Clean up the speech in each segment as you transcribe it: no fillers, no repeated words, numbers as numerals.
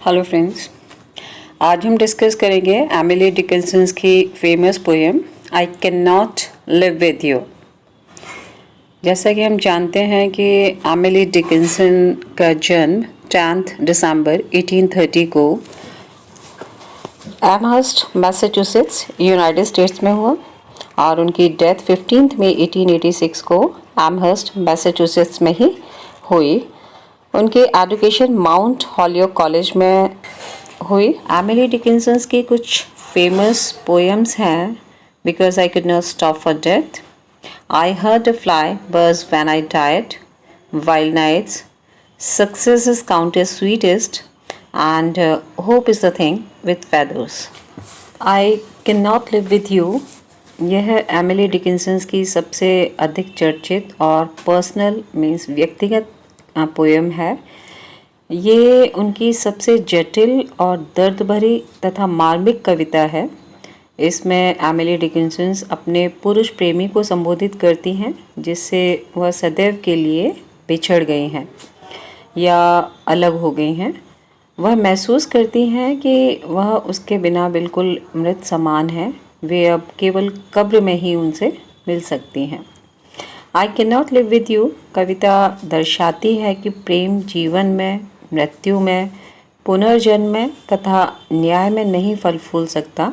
Hello friends, आज हम discuss करेंगे एमिली डिकिंसन की famous poem I can not live with you. जैसा कि हम जानते हैं कि एमिली डिकिंसन का जन्म 10 दिसंबर 1830 को एमहर्स्ट मैसाचुसेट्स यूनाइटेड स्टेट्स में हुआ और उनकी डेथ 15 मई 1886 को एमहर्स्ट मैसाचुसेट्स में ही हुई। उनकी एजुकेशन माउंट हॉलियोक कॉलेज में हुई। एमिली डिकिंसन की कुछ फेमस पोएम्स हैं because I could not stop for death, I heard a fly buzz when I died, wild nights, success is counted sweetest and hope is the thing with feathers. I can not live with you यह Emily Dickinson की सबसे अधिक चर्चित और personal means व्यक्तिगत poem है। ये उनकी सबसे जटिल और दर्द भरी तथा मार्मिक कविता है। इसमें एमिली डिकिंसन अपने पुरुष प्रेमी को संबोधित करती हैं जिससे वह सदैव के लिए बिछड़ गई हैं या अलग हो गई हैं। वह महसूस करती हैं कि वह उसके बिना बिल्कुल मृत समान है, वे अब केवल कब्र में ही उनसे मिल सकती हैं। I can not live with you कविता दर्शाती है कि प्रेम जीवन में, मृत्यु में, पुनर्जन्म में तथा न्याय में नहीं फल फूल सकता।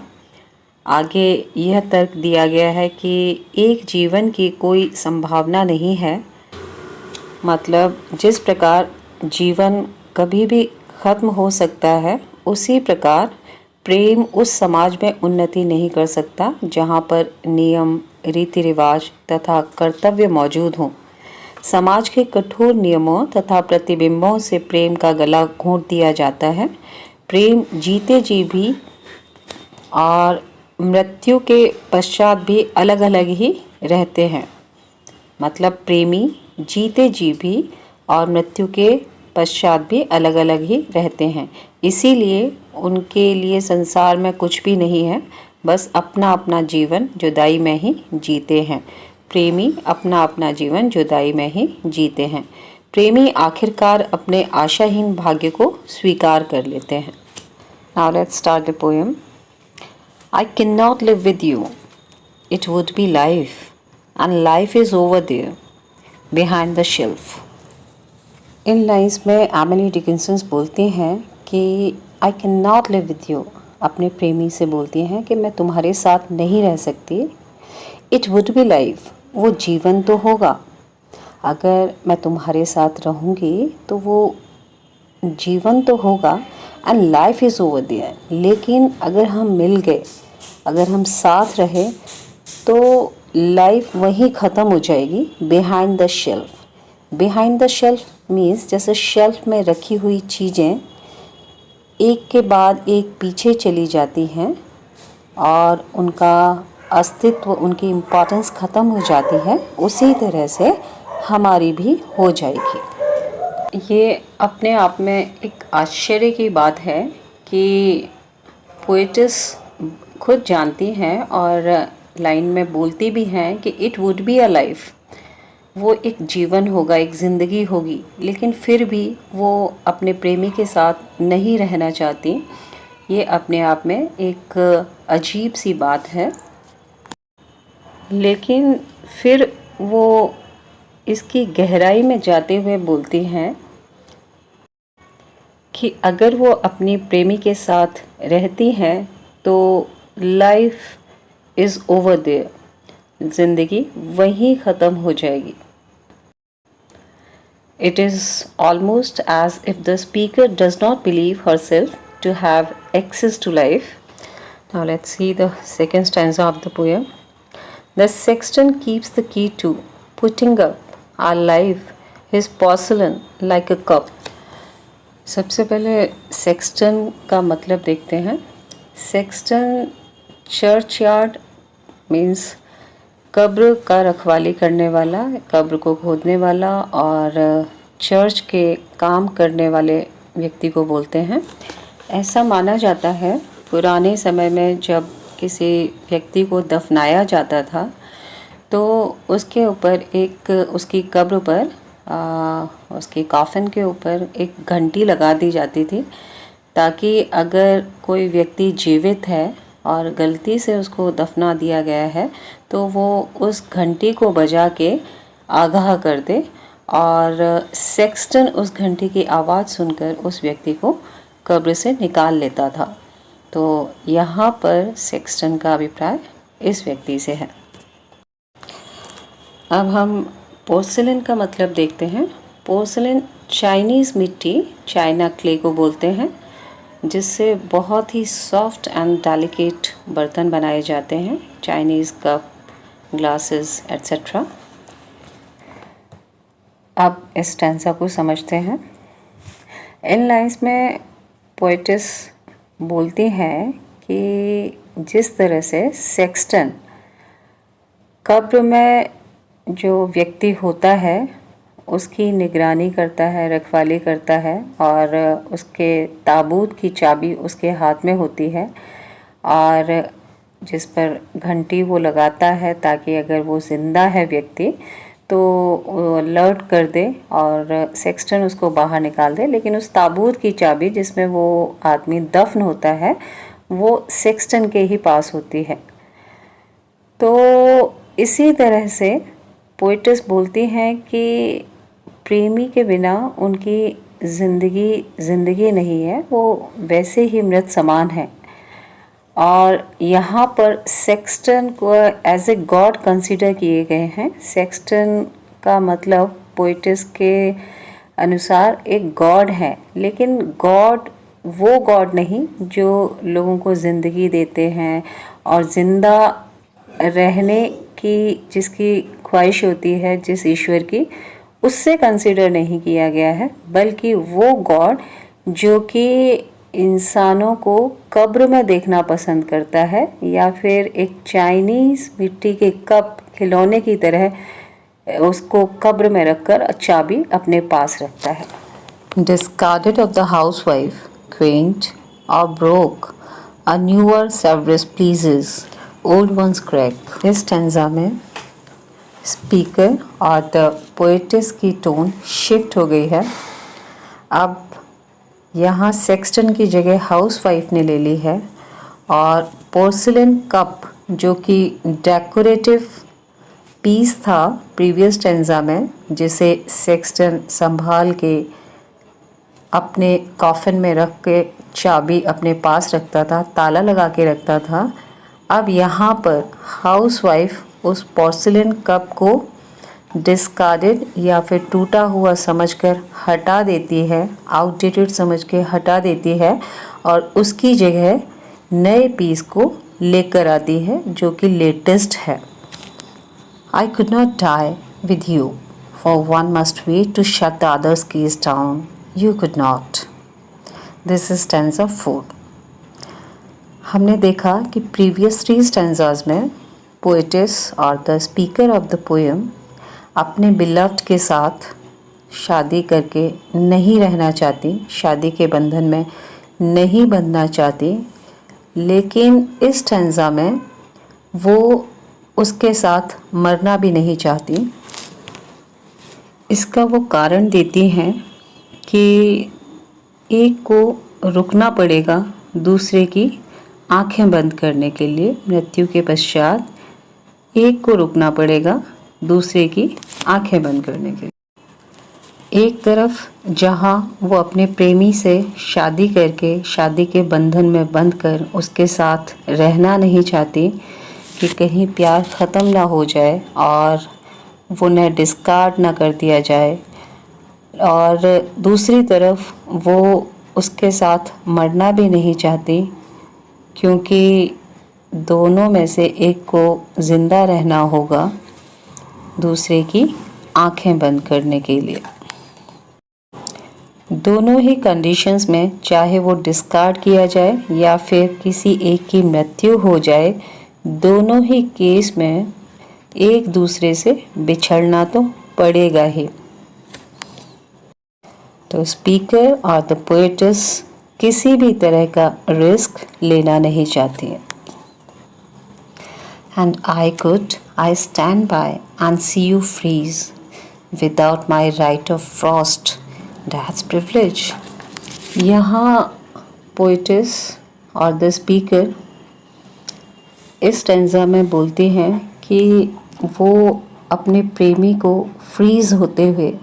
आगे यह तर्क दिया गया है कि एक जीवन की कोई संभावना नहीं है, मतलब जिस प्रकार जीवन कभी भी खत्म हो सकता है उसी प्रकार प्रेम उस समाज में उन्नति नहीं कर सकता जहाँ पर नियम, रीति रिवाज तथा कर्तव्य मौजूद हों। समाज के कठोर नियमों तथा प्रतिबिंबों से प्रेम का गला घोंट दिया जाता है। प्रेम जीते जी भी और मृत्यु के पश्चात भी अलग अलग ही रहते हैं, मतलब प्रेमी जीते जी भी और मृत्यु के पश्चात भी अलग अलग ही रहते हैं। इसीलिए उनके लिए संसार में कुछ भी नहीं है, बस अपना अपना जीवन जुदाई में ही जीते हैं। प्रेमी अपना अपना जीवन जुदाई में ही जीते हैं। प्रेमी आखिरकार अपने आशाहीन भाग्य को स्वीकार कर लेते हैं। Now let's start the poem. I can not live with you, it would be life and life is over there behind the shelf. इन लाइन्स में एमिली डिकिंसन बोलती हैं कि I can not live with you, अपने प्रेमी से बोलती हैं कि मैं तुम्हारे साथ नहीं रह सकती। इट वुड बी लाइफ, वो जीवन तो होगा, अगर मैं तुम्हारे साथ रहूँगी तो वो जीवन तो होगा। And life is over there, लेकिन अगर हम मिल गए, अगर हम साथ रहे तो लाइफ वहीं ख़त्म हो जाएगी behind the shelf. Behind the shelf means जैसे शेल्फ में रखी हुई चीज़ें एक के बाद एक पीछे चली जाती हैं और उनका अस्तित्व, उनकी इम्पोर्टेंस ख़त्म हो जाती है, उसी तरह से हमारी भी हो जाएगी। ये अपने आप में एक आश्चर्य की बात है कि पोएटिस खुद जानती हैं और लाइन में बोलती भी हैं कि it would be a life, वो एक जीवन होगा, एक ज़िंदगी होगी, लेकिन फिर भी वो अपने प्रेमी के साथ नहीं रहना चाहती। ये अपने आप में एक अजीब सी बात है, लेकिन फिर वो इसकी गहराई में जाते हुए बोलती हैं कि अगर वो अपनी प्रेमी के साथ रहती हैं तो लाइफ इज़ ओवर देयर, ज़िंदगी वहीं ख़त्म हो जाएगी। It is almost as if the speaker does not believe herself to have access to life. Now let's see the second stanza of the poem. The sexton keeps the key to putting up our life his porcelain like a cup. सबसे पहले Sexton का मतलब देखते हैं। Sexton church yard means कब्र का रखवाली करने वाला, कब्र को खोदने वाला और चर्च के काम करने वाले व्यक्ति को बोलते हैं। ऐसा माना जाता है पुराने समय में जब किसी व्यक्ति को दफनाया जाता था तो उसके ऊपर एक, उसकी कब्र पर उसके कॉफिन के ऊपर एक घंटी लगा दी जाती थी ताकि अगर कोई व्यक्ति जीवित है और गलती से उसको दफना दिया गया है तो वो उस घंटी को बजा के आगाह कर दे और सेक्सटन उस घंटी की आवाज़ सुनकर उस व्यक्ति को कब्र से निकाल लेता था। तो यहाँ पर सेक्सटन का अभिप्राय इस व्यक्ति से है। अब हम पोर्सिलेन का मतलब देखते हैं। पोर्सिलेन चाइनीज़ मिट्टी, चाइना क्ले को बोलते हैं, जिससे बहुत ही सॉफ्ट एंड डेलिकेट बर्तन बनाए जाते हैं, चाइनीज़ कप, ग्लासेस एट्सेट्रा। अब इस स्टैंजा को समझते हैं। इन लाइन्स में पोएटिस बोलती हैं कि जिस तरह से सेक्सटन कब्र में जो व्यक्ति होता है उसकी निगरानी करता है, रखवाली करता है और उसके ताबूत की चाबी उसके हाथ में होती है और जिस पर घंटी वो लगाता है ताकि अगर वो ज़िंदा है व्यक्ति तो अलर्ट कर दे और सेक्सटन उसको बाहर निकाल दे। लेकिन उस ताबूत की चाबी जिसमें वो आदमी दफन होता है वो सेक्सटन के ही पास होती है। तो इसी तरह से पोएटिस बोलती हैं कि प्रेमी के बिना उनकी ज़िंदगी नहीं है, वो वैसे ही मृत समान है। और यहाँ पर सेक्सटन को एज ए गॉड कंसीडर किए गए हैं। सेक्सटन का मतलब पोएटिस के अनुसार एक गॉड है, लेकिन गॉड वो गॉड नहीं जो लोगों को ज़िंदगी देते हैं और ज़िंदा रहने की जिसकी ख्वाहिश होती है जिस ईश्वर की, उससे कंसीडर नहीं किया गया है, बल्कि वो गॉड जो कि इंसानों को कब्र में देखना पसंद करता है या फिर एक चाइनीज़ मिट्टी के कप खिलौने की तरह उसको कब्र में रखकर चाबी अपने पास रखता है। Discarded of the housewife, quaint or broke, a newer Severus pleases, old ones crack। इस स्टैंजा में स्पीकर और द पोएटिस की टोन शिफ्ट हो गई है। अब यहाँ सेक्सटन की जगह हाउसवाइफ ने ले ली है और पोर्सिलेन कप जो कि डेकोरेटिव पीस था प्रीवियस स्टैंजा में, जिसे सेक्सटन संभाल के अपने कॉफिन में रख के चाबी अपने पास रखता था, ताला लगा के रखता था, अब यहाँ पर हाउसवाइफ उस पोर्सिलेन कप को डिस्कार्डेड या फिर टूटा हुआ समझकर हटा देती है, आउटडेटेड समझ के हटा देती है और उसकी जगह नए पीस को लेकर आती है जो कि लेटेस्ट है। I could not die with you, for one must wait to shut the other's keys down. You could not. This is stanza 4. हमने देखा कि प्रीवियस 3 स्टैंजाज में पोएटिस और the speaker of the poem अपने beloved के साथ शादी करके नहीं रहना चाहती, शादी के बंधन में नहीं बंधना चाहती, लेकिन इस स्टैंजा में वो उसके साथ मरना भी नहीं चाहती। इसका वो कारण देती हैं कि एक को रुकना पड़ेगा दूसरे की आंखें बंद करने के लिए, मृत्यु के पश्चात एक को रुकना पड़ेगा दूसरे की आंखें बंद करने के लिए। एक तरफ जहां वो अपने प्रेमी से शादी करके शादी के बंधन में बंध कर उसके साथ रहना नहीं चाहती कि कहीं प्यार ख़त्म ना हो जाए और वो न डिस्कार्ड ना कर दिया जाए, और दूसरी तरफ वो उसके साथ मरना भी नहीं चाहती क्योंकि दोनों में से एक को ज़िंदा रहना होगा दूसरे की आंखें बंद करने के लिए। दोनों ही कंडीशंस में चाहे वो डिस्कार्ड किया जाए या फिर किसी एक की मृत्यु हो जाए, दोनों ही केस में एक दूसरे से बिछड़ना तो पड़ेगा ही। तो स्पीकर और द पोएटिस किसी भी तरह का रिस्क लेना नहीं चाहती है। And I stand by and see you freeze without my right of frost, that's privilege। यहाँ पोइटिस और द स्पीकर इस स्टैंजा में बोलती हैं कि वो अपने प्रेमी को फ्रीज होते हुए,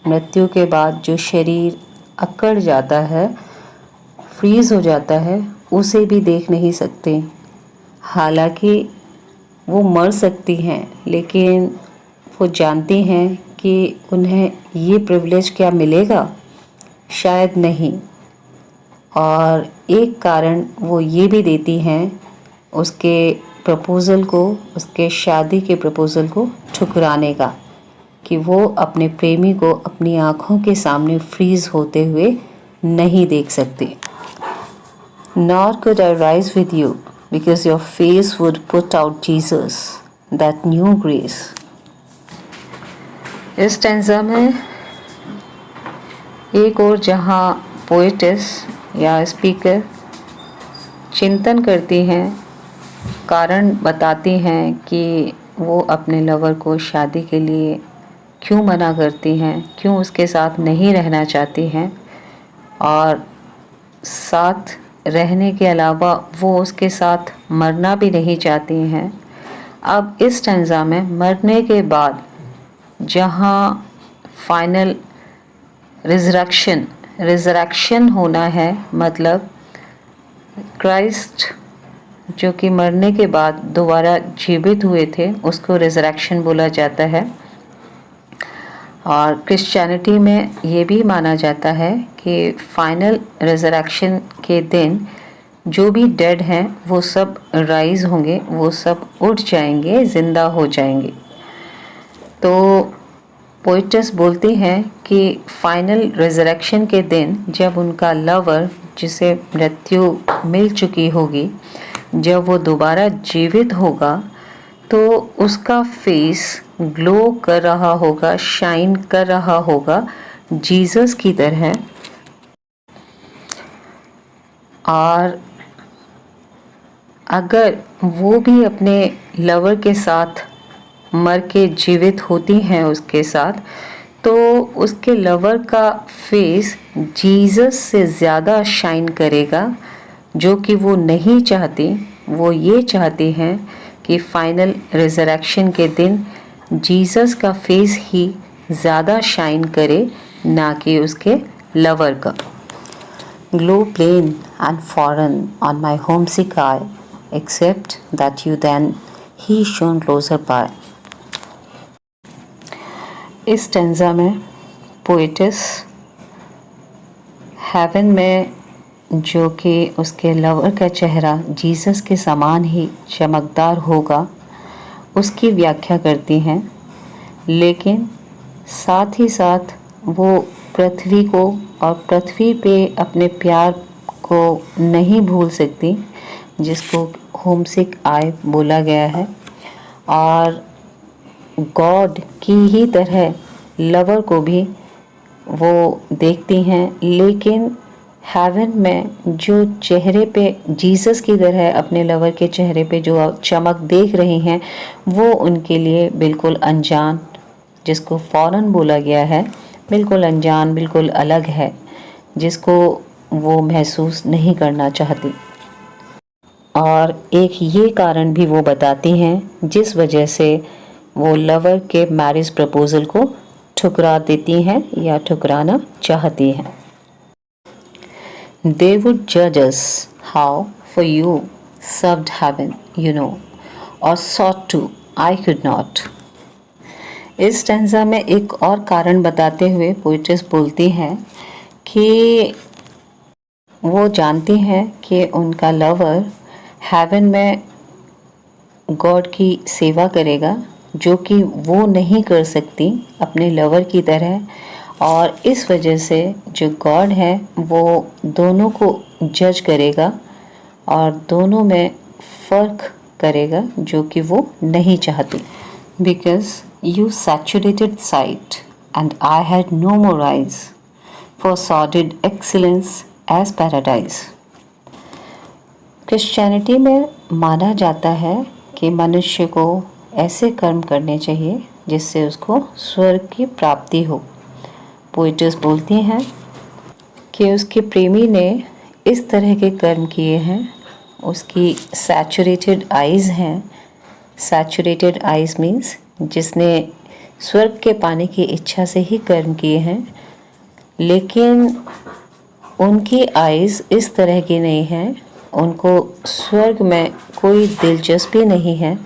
मृत्यु के बाद जो शरीर अकड़ जाता है, फ्रीज हो जाता है, उसे भी देख नहीं सकते। हालांकि वो मर सकती हैं, लेकिन वो जानती हैं कि उन्हें ये प्रिविलेज क्या मिलेगा, शायद नहीं। और एक कारण वो ये भी देती हैं उसके प्रपोज़ल को, उसके शादी के प्रपोज़ल को ठुकराने का, कि वो अपने प्रेमी को अपनी आँखों के सामने फ्रीज होते हुए नहीं देख सकती। Nor could I rise with you, because your face would put out Jesus, that new grace. इस स्टैंजा में एक और जहाँ पोएटिस या स्पीकर चिंतन करती हैं, कारण बताती हैं कि वो अपने लवर को शादी के लिए क्यों मना करती हैं, क्यों उसके साथ नहीं रहना चाहती हैं, और साथ रहने के अलावा वो उसके साथ मरना भी नहीं चाहती हैं। अब इस स्टैंजा में मरने के बाद जहाँ फाइनल रिजरेक्शन होना है, मतलब क्राइस्ट जो कि मरने के बाद दोबारा जीवित हुए थे, उसको रिजरेक्शन बोला जाता है। और क्रिश्चियनिटी में ये भी माना जाता है कि फाइनल रिजरेक्शन के दिन जो भी डेड हैं वो सब राइज होंगे, वो सब उठ जाएंगे, ज़िंदा हो जाएंगे। तो पोइटस बोलती हैं कि फाइनल रिजरेक्शन के दिन जब उनका लवर, जिसे मृत्यु मिल चुकी होगी, जब वो दोबारा जीवित होगा तो उसका फेस ग्लो कर रहा होगा, शाइन कर रहा होगा जीसस की तरह। और अगर वो भी अपने लवर के साथ मर के जीवित होती हैं उसके साथ, तो उसके लवर का फेस जीसस से ज़्यादा शाइन करेगा, जो कि वो नहीं चाहती। वो ये चाहती हैं कि फाइनल रिजरेक्शन के दिन जीसस का फेस ही ज़्यादा शाइन करे, ना कि उसके लवर का। Glow plain and foreign on my homesick eye, except that you then he shone closer by. इस स्टैंजा में पोएटिस हेवन में जो कि उसके लवर का चेहरा जीसस के समान ही चमकदार होगा, उसकी व्याख्या करती हैं, लेकिन साथ ही साथ वो पृथ्वी को और पृथ्वी पे अपने प्यार को नहीं भूल सकती, जिसको होमसिक आई बोला गया है। और गॉड की ही तरह लवर को भी वो देखती हैं, लेकिन हेवन में जो चेहरे पे जीसस की तरह अपने लवर के चेहरे पे जो चमक देख रही हैं, वो उनके लिए बिल्कुल अनजान, जिसको फॉरेन बोला गया है, बिल्कुल अनजान, बिल्कुल अलग है, जिसको वो महसूस नहीं करना चाहती। और एक ये कारण भी वो बताती हैं जिस वजह से वो लवर के मैरिज प्रपोज़ल को ठुकरा देती हैं या ठुकराना चाहती हैं। They would judge us how for you served heaven, you know, or sought to, I could not. इस स्टैंजा में एक और कारण बताते हुए पोएटिस बोलती हैं कि वो जानती हैं कि उनका लवर हेवन में गॉड की सेवा करेगा, जो कि वो नहीं कर सकती अपने लवर की तरह। और इस वजह से जो गॉड है वो दोनों को जज करेगा और दोनों में फ़र्क करेगा, जो कि वो नहीं चाहती। Because you saturated sight and I had no more eyes for sordid excellence as paradise. Christianity में माना जाता है कि मनुष्य को ऐसे कर्म करने चाहिए जिससे उसको स्वर्ग की प्राप्ति हो। पोएटिस बोलती हैं कि उसके प्रेमी ने इस तरह के कर्म किए हैं, उसकी सैचुरेटेड आइज़ हैं। सैचुरेटेड आइज़ मीन्स जिसने स्वर्ग के पाने की इच्छा से ही कर्म किए हैं, लेकिन उनकी आइज़ इस तरह की नहीं है, उनको स्वर्ग में कोई दिलचस्पी नहीं है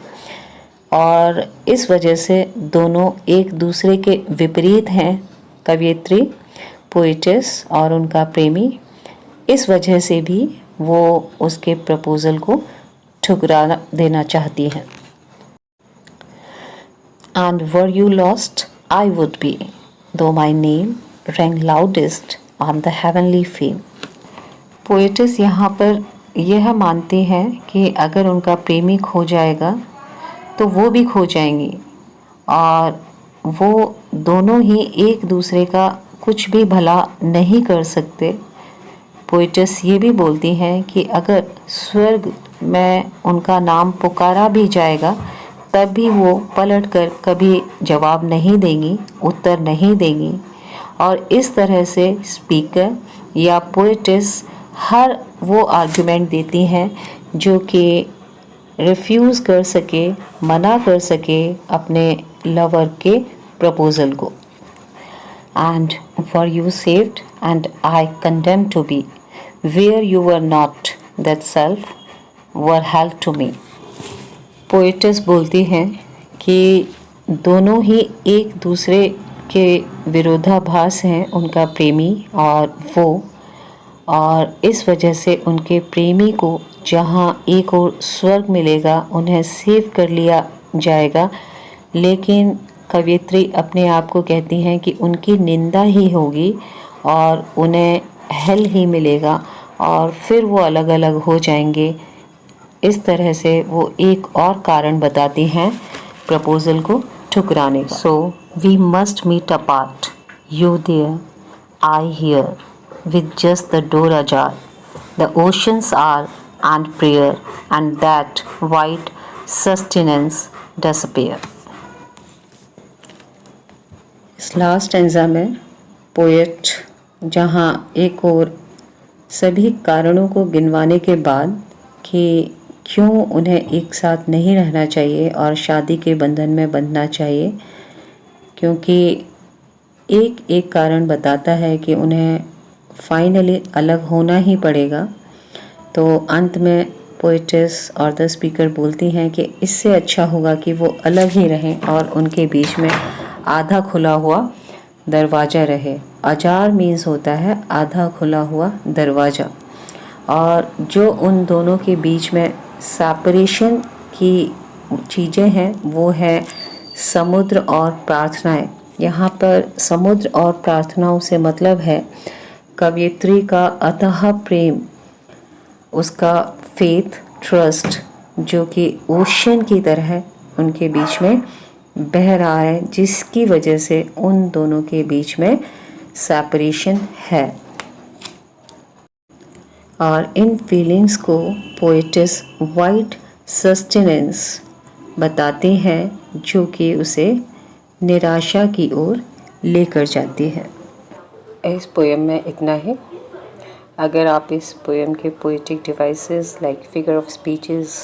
और इस वजह से दोनों एक दूसरे के विपरीत हैं, कवयित्री पोएटिस और उनका प्रेमी। इस वजह से भी वो उसके प्रपोज़ल को ठुकरा देना चाहती हैं। And were you lost, I would be, though my name rang loudest on the heavenly fame. Poet's यहाँ पर यह मानती हैं कि अगर उनका प्रेमी खो जाएगा तो वो भी खो जाएंगी और वो दोनों ही एक दूसरे का कुछ भी भला नहीं कर सकते। पोएटिस ये भी बोलती हैं कि अगर स्वर्ग में उनका नाम पुकारा भी जाएगा तब भी वो पलट कर कभी जवाब नहीं देंगी, उत्तर नहीं देंगी। और इस तरह से स्पीकर या पोएटिस हर वो आर्गुमेंट देती हैं जो कि रिफ्यूज़ कर सके, मना कर सके अपने लवर के प्रपोज़ल को। And were you saved and I condemned to be where you were not, that self were hell to me. Poet's बोलती हैं कि दोनों ही एक दूसरे के विरोधाभास हैं, उनका प्रेमी और वो, और इस वजह से उनके प्रेमी को जहाँ एक और स्वर्ग मिलेगा उन्हें सेव कर लिया जाएगा, लेकिन कवयित्री अपने आप को कहती हैं कि उनकी निंदा ही होगी और उन्हें हेल ही मिलेगा और फिर वो अलग अलग हो जाएंगे। इस तरह से वो एक और कारण बताती हैं प्रपोज़ल को ठुकराने का। So we must meet apart, you there, I here, with just the door ajar. The oceans are and prayer and that white sustenance disappear. इस लास्ट स्टैंजा में पोएट जहाँ एक और सभी कारणों को गिनवाने के बाद कि क्यों उन्हें एक साथ नहीं रहना चाहिए और शादी के बंधन में बंधना चाहिए, क्योंकि एक एक कारण बताता है कि उन्हें फाइनली अलग होना ही पड़ेगा। तो अंत में पोएटिस और द स्पीकर बोलती हैं कि इससे अच्छा होगा कि वो अलग ही रहें और उनके बीच में आधा खुला हुआ दरवाज़ा रहे। अजार मीन्स होता है आधा खुला हुआ दरवाज़ा, और जो उन दोनों के बीच में सेपरेशन की चीज़ें हैं वो है समुद्र और प्रार्थनाएं। यहाँ पर समुद्र और प्रार्थनाओं से मतलब है कवयित्री का अथाह प्रेम, उसका फेथ, ट्रस्ट, जो कि ओशन की तरह उनके बीच में बह रहा है, जिसकी वजह से उन दोनों के बीच में सेपरेशन है। और इन फीलिंग्स को पोएटिस वाइट सस्टेनेंस बताते हैं जो कि उसे निराशा की ओर लेकर जाती है। इस पोएम में इतना ही। अगर आप इस पोएम के poetic devices like figure of speeches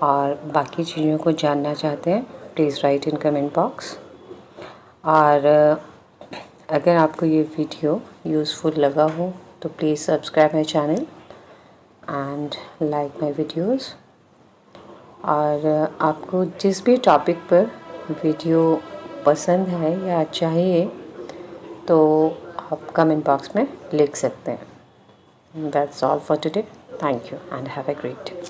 और बाकी चीज़ों को जानना चाहते हैं, please write in comment box. और अगर आपको ये वीडियो यूज़फुल लगा हो तो please subscribe my channel and like my videos. और आपको जिस भी टॉपिक पर वीडियो पसंद है या चाहिए तो आप कमेंट बॉक्स में लिख सकते हैं। That's all for today. Thank you and have a great day.